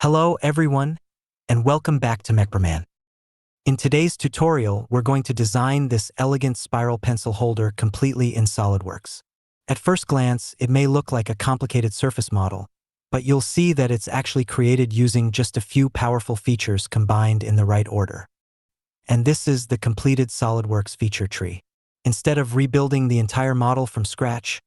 Hello everyone, and welcome back to Mecbraman. In today's tutorial, we're going to design this elegant spiral pencil holder completely in SolidWorks. At first glance, it may look like a complicated surface model, but you'll see that it's actually created using just a few powerful features combined in the right order. And this is the completed SolidWorks feature tree. Instead of rebuilding the entire model from scratch,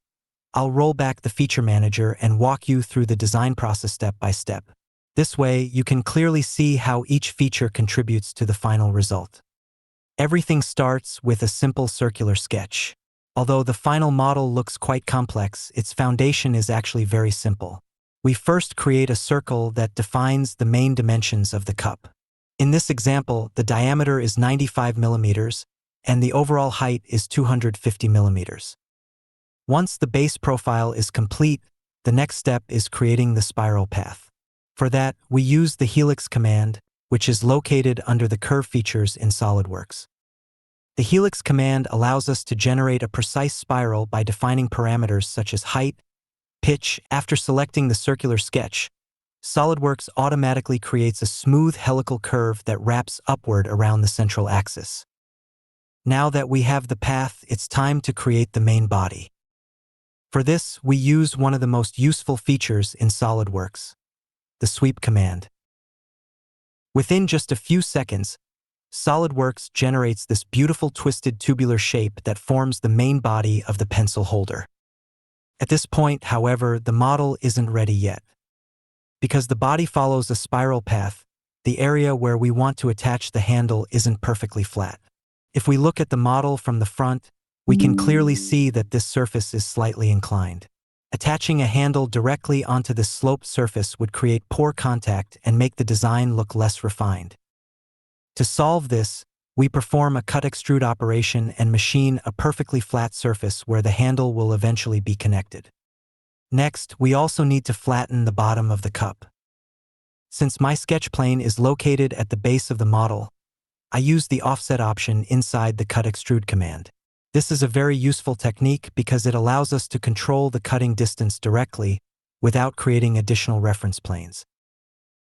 I'll roll back the feature manager and walk you through the design process step by step. This way, you can clearly see how each feature contributes to the final result. Everything starts with a simple circular sketch. Although the final model looks quite complex, its foundation is actually very simple. We first create a circle that defines the main dimensions of the cup. In this example, the diameter is 95 millimeters, and the overall height is 250 millimeters. Once the base profile is complete, the next step is creating the spiral path. For that, we use the Helix command, which is located under the curve features in SolidWorks. The Helix command allows us to generate a precise spiral by defining parameters such as height, pitch. After selecting the circular sketch, SolidWorks automatically creates a smooth helical curve that wraps upward around the central axis. Now that we have the path, it's time to create the main body. For this, we use one of the most useful features in SolidWorks, the sweep command. Within just a few seconds, SolidWorks generates this beautiful twisted tubular shape that forms the main body of the pencil holder. At this point, however, the model isn't ready yet. Because the body follows a spiral path, the area where we want to attach the handle isn't perfectly flat. If we look at the model from the front, we can clearly see that this surface is slightly inclined. Attaching a handle directly onto this sloped surface would create poor contact and make the design look less refined. To solve this, we perform a cut-extrude operation and machine a perfectly flat surface where the handle will eventually be connected. Next, we also need to flatten the bottom of the cup. Since my sketch plane is located at the base of the model, I use the offset option inside the cut-extrude command. This is a very useful technique because it allows us to control the cutting distance directly without creating additional reference planes.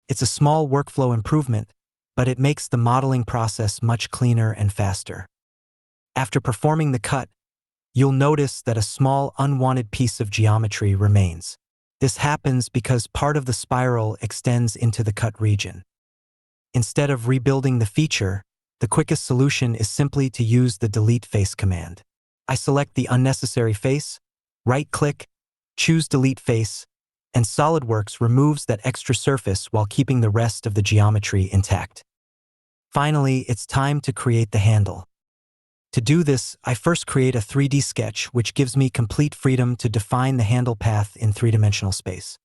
It's a small workflow improvement, but it makes the modeling process much cleaner and faster. After performing the cut, you'll notice that a small unwanted piece of geometry remains. This happens because part of the spiral extends into the cut region. Instead of rebuilding the feature, the quickest solution is simply to use the delete face command. I select the unnecessary face, right-click, choose delete face, and SolidWorks removes that extra surface while keeping the rest of the geometry intact. Finally, it's time to create the handle. To do this, I first create a 3D sketch which gives me complete freedom to define the handle path in three-dimensional space.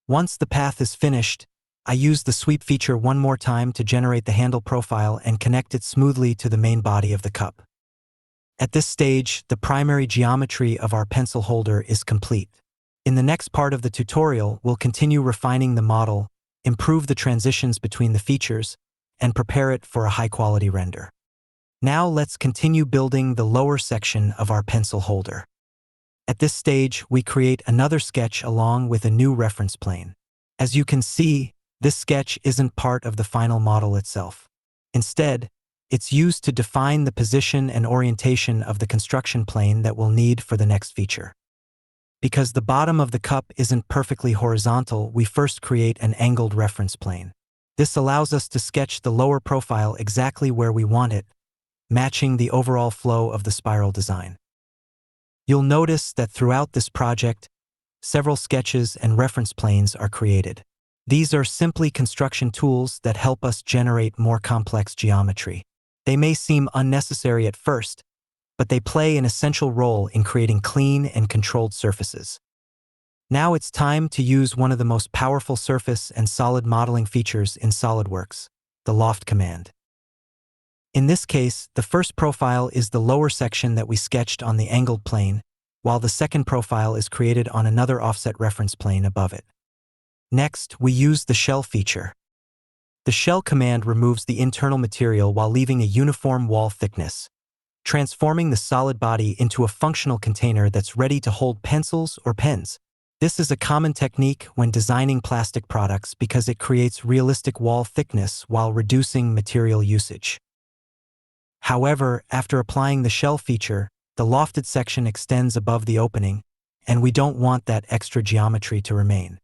Once the path is finished, I use the sweep feature one more time to generate the handle profile and connect it smoothly to the main body of the cup. At this stage, the primary geometry of our pencil holder is complete. In the next part of the tutorial, we'll continue refining the model, improve the transitions between the features, and prepare it for a high-quality render. Now let's continue building the lower section of our pencil holder. At this stage, we create another sketch along with a new reference plane. As you can see, this sketch isn't part of the final model itself. Instead, it's used to define the position and orientation of the construction plane that we'll need for the next feature. Because the bottom of the cup isn't perfectly horizontal, we first create an angled reference plane. This allows us to sketch the lower profile exactly where we want it, matching the overall flow of the spiral design. You'll notice that throughout this project, several sketches and reference planes are created. These are simply construction tools that help us generate more complex geometry. They may seem unnecessary at first, but they play an essential role in creating clean and controlled surfaces. Now it's time to use one of the most powerful surface and solid modeling features in SolidWorks, the Loft command. In this case, the first profile is the lower section that we sketched on the angled plane, while the second profile is created on another offset reference plane above it. Next, we use the shell feature. The shell command removes the internal material while leaving a uniform wall thickness, transforming the solid body into a functional container that's ready to hold pencils or pens. This is a common technique when designing plastic products because it creates realistic wall thickness while reducing material usage. However, after applying the shell feature, the lofted section extends above the opening, and we don't want that extra geometry to remain.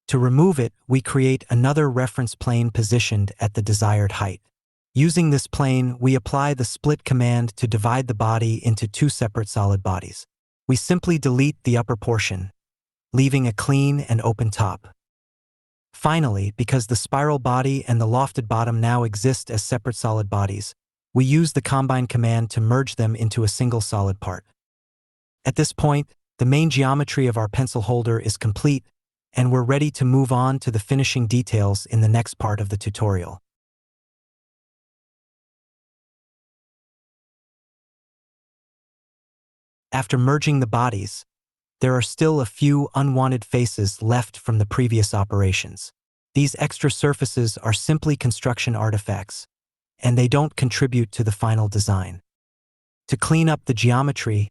To remove it, we create another reference plane positioned at the desired height. Using this plane, we apply the split command to divide the body into two separate solid bodies. We simply delete the upper portion, leaving a clean and open top. Finally, because the spiral body and the lofted bottom now exist as separate solid bodies, we use the combine command to merge them into a single solid part. At this point, the main geometry of our pencil holder is complete, and we're ready to move on to the finishing details in the next part of the tutorial. After merging the bodies, there are still a few unwanted faces left from the previous operations. These extra surfaces are simply construction artifacts, and they don't contribute to the final design. To clean up the geometry,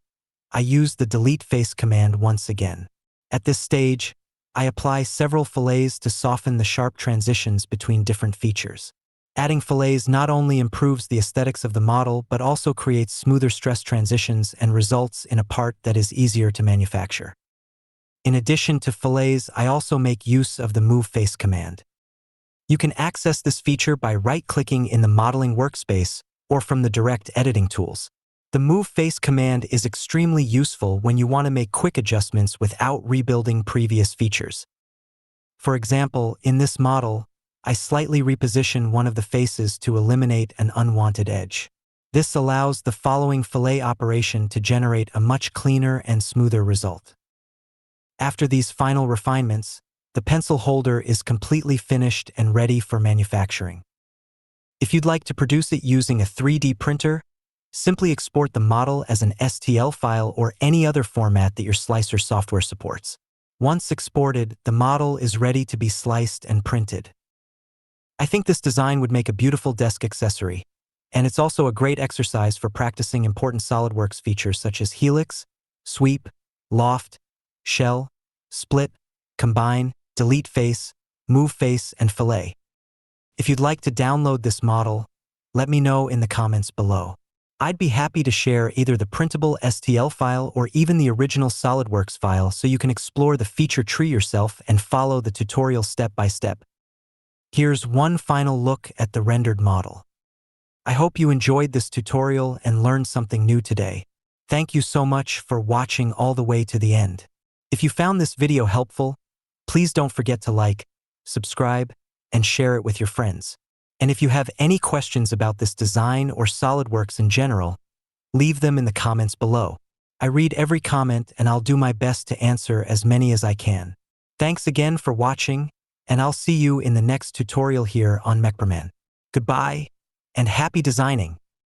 I use the delete face command once again. At this stage, I apply several fillets to soften the sharp transitions between different features. Adding fillets not only improves the aesthetics of the model but also creates smoother stress transitions and results in a part that is easier to manufacture. In addition to fillets, I also make use of the Move Face command. You can access this feature by right-clicking in the modeling workspace or from the direct editing tools. The Move Face command is extremely useful when you want to make quick adjustments without rebuilding previous features. For example, in this model, I slightly reposition one of the faces to eliminate an unwanted edge. This allows the following fillet operation to generate a much cleaner and smoother result. After these final refinements, the pencil holder is completely finished and ready for manufacturing. If you'd like to produce it using a 3D printer, simply export the model as an STL file or any other format that your slicer software supports. Once exported, the model is ready to be sliced and printed. I think this design would make a beautiful desk accessory, and it's also a great exercise for practicing important SolidWorks features such as Helix, Sweep, Loft, Shell, Split, Combine, Delete Face, Move Face, and Fillet. If you'd like to download this model, let me know in the comments below. I'd be happy to share either the printable STL file or even the original SolidWorks file so you can explore the feature tree yourself and follow the tutorial step by step. Here's one final look at the rendered model. I hope you enjoyed this tutorial and learned something new today. Thank you so much for watching all the way to the end. If you found this video helpful, please don't forget to like, subscribe, and share it with your friends. And if you have any questions about this design or SolidWorks in general, leave them in the comments below. I read every comment and I'll do my best to answer as many as I can. Thanks again for watching, and I'll see you in the next tutorial here on MechProman. Goodbye, and happy designing!